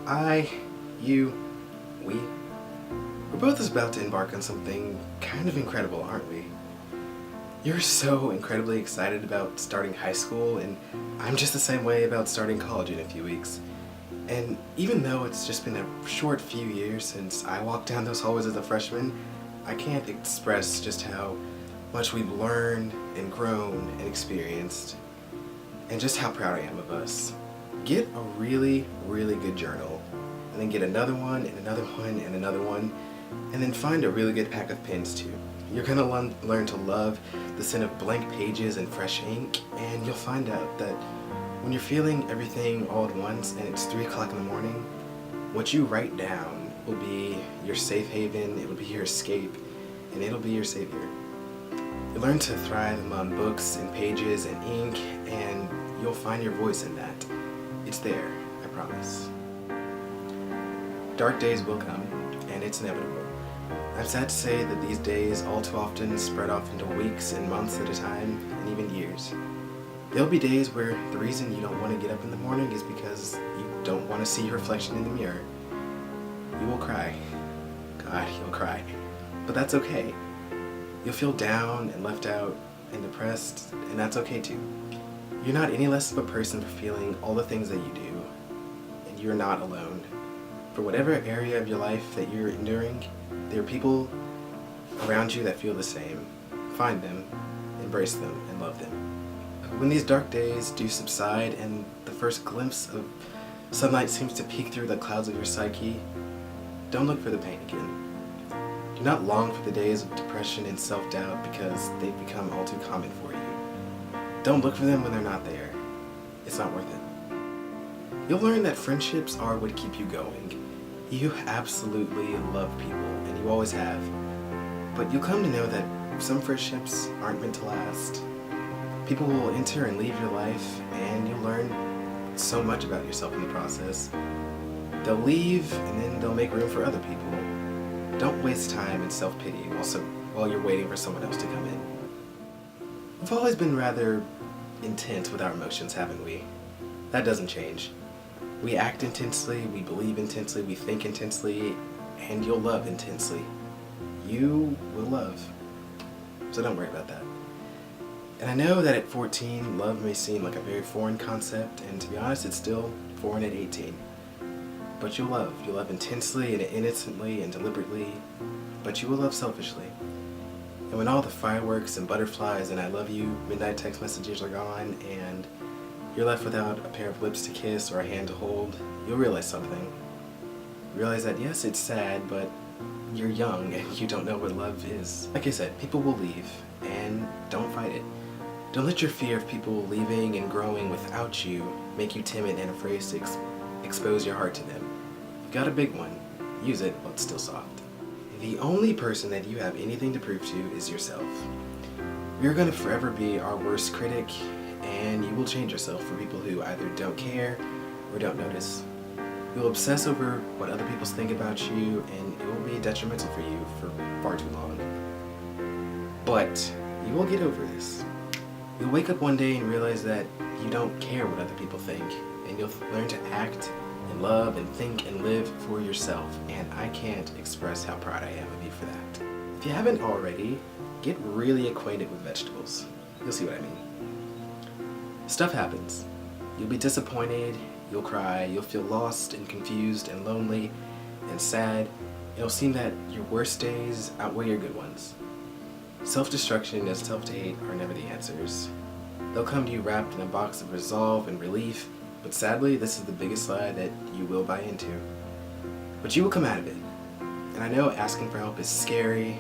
I, you, we're both about to embark on something kind of incredible, aren't we? You're so incredibly excited about starting high school, and I'm just the same way about starting college in a few weeks. And even though it's just been a short few years since I walked down those hallways as a freshman, I can't express just how much we've learned and grown and experienced, and just how proud I am of us. Get a really, really good journal, and then get another one, and another one, and another one, and then find a really good pack of pens too. You're gonna learn to love the scent of blank pages and fresh ink, and you'll find out that when you're feeling everything all at once and it's 3 o'clock in the morning, what you write down will be your safe haven, it'll be your escape, and it'll be your savior. You learn to thrive among books and pages and ink, and you'll find your voice in that. It's there, I promise. Dark days will come, and it's inevitable. I'm sad to say that these days all too often spread off into weeks and months at a time, and even years. There'll be days where the reason you don't want to get up in the morning is because you don't want to see your reflection in the mirror. You will cry. God, you'll cry. But that's okay. You'll feel down and left out and depressed, and that's okay too. You're not any less of a person for feeling all the things that you do, and you're not alone. For whatever area of your life that you're enduring, there are people around you that feel the same. Find them, embrace them, and love them. When these dark days do subside and the first glimpse of sunlight seems to peek through the clouds of your psyche, don't look for the pain again. Do not long for the days of depression and self-doubt because they've become all too common for you. Don't look for them when they're not there. It's not worth it. You'll learn that friendships are what keep you going. You absolutely love people, and you always have. But you'll come to know that some friendships aren't meant to last. People will enter and leave your life, and you'll learn so much about yourself in the process. They'll leave, and then they'll make room for other people. Don't waste time in self-pity while you're waiting for someone else to come in. We've always been rather intense with our emotions, haven't we? That doesn't change. We act intensely, we believe intensely, we think intensely, and you'll love intensely. You will love. So don't worry about that. And I know that at 14, love may seem like a very foreign concept, and to be honest, it's still foreign at 18. But you'll love. You'll love intensely and innocently and deliberately, but you will love selfishly. And when all the fireworks and butterflies and I love you midnight text messages are gone, and you're left without a pair of lips to kiss or a hand to hold, you'll realize something. Realize that yes, it's sad, but you're young and you don't know what love is. Like I said, people will leave, and don't fight it. Don't let your fear of people leaving and growing without you make you timid and afraid to expose your heart to them. You've got a big one. Use it while it's still soft. The only person that you have anything to prove to is yourself. You're going to forever be our worst critic, and you will change yourself for people who either don't care or don't notice. You'll obsess over what other people think about you, and it will be detrimental for you for far too long. But you will get over this. You'll wake up one day and realize that you don't care what other people think, and you'll learn to act and love and think and live for yourself, and I can't express how proud I am of you for that. If you haven't already, get really acquainted with vegetables. You'll see what I mean. Stuff happens. You'll be disappointed, you'll cry, you'll feel lost and confused and lonely and sad. It'll seem that your worst days outweigh your good ones. Self-destruction and self-hate are never the answers. They'll come to you wrapped in a box of resolve and relief, but sadly, this is the biggest lie that you will buy into. But you will come out of it. And I know asking for help is scary,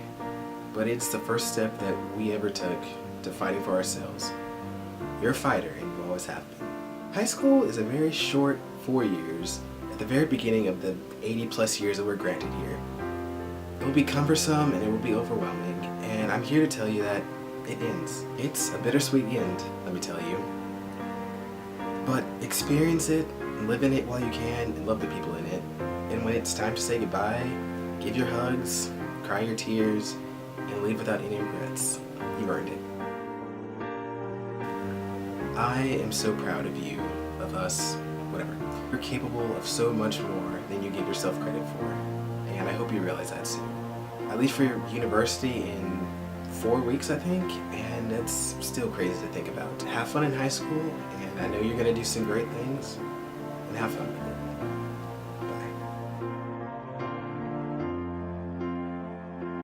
but it's the first step that we ever took to fighting for ourselves. You're a fighter, and you always have been. High school is a very short 4 years at the very beginning of the 80+ years that we're granted here. It will be cumbersome and it will be overwhelming, and I'm here to tell you that it ends. It's a bittersweet end, let me tell you. But experience it, and live in it while you can, and love the people in it. And when it's time to say goodbye, give your hugs, cry your tears, and leave without any regrets. You've earned it. I am so proud of you, of us, whatever. You're capable of so much more than you give yourself credit for, and I hope you realize that soon. I leave for university in 4 weeks, I think, and it's still crazy to think about. Have fun in high school, and I know you're gonna do some great things, and have fun with it.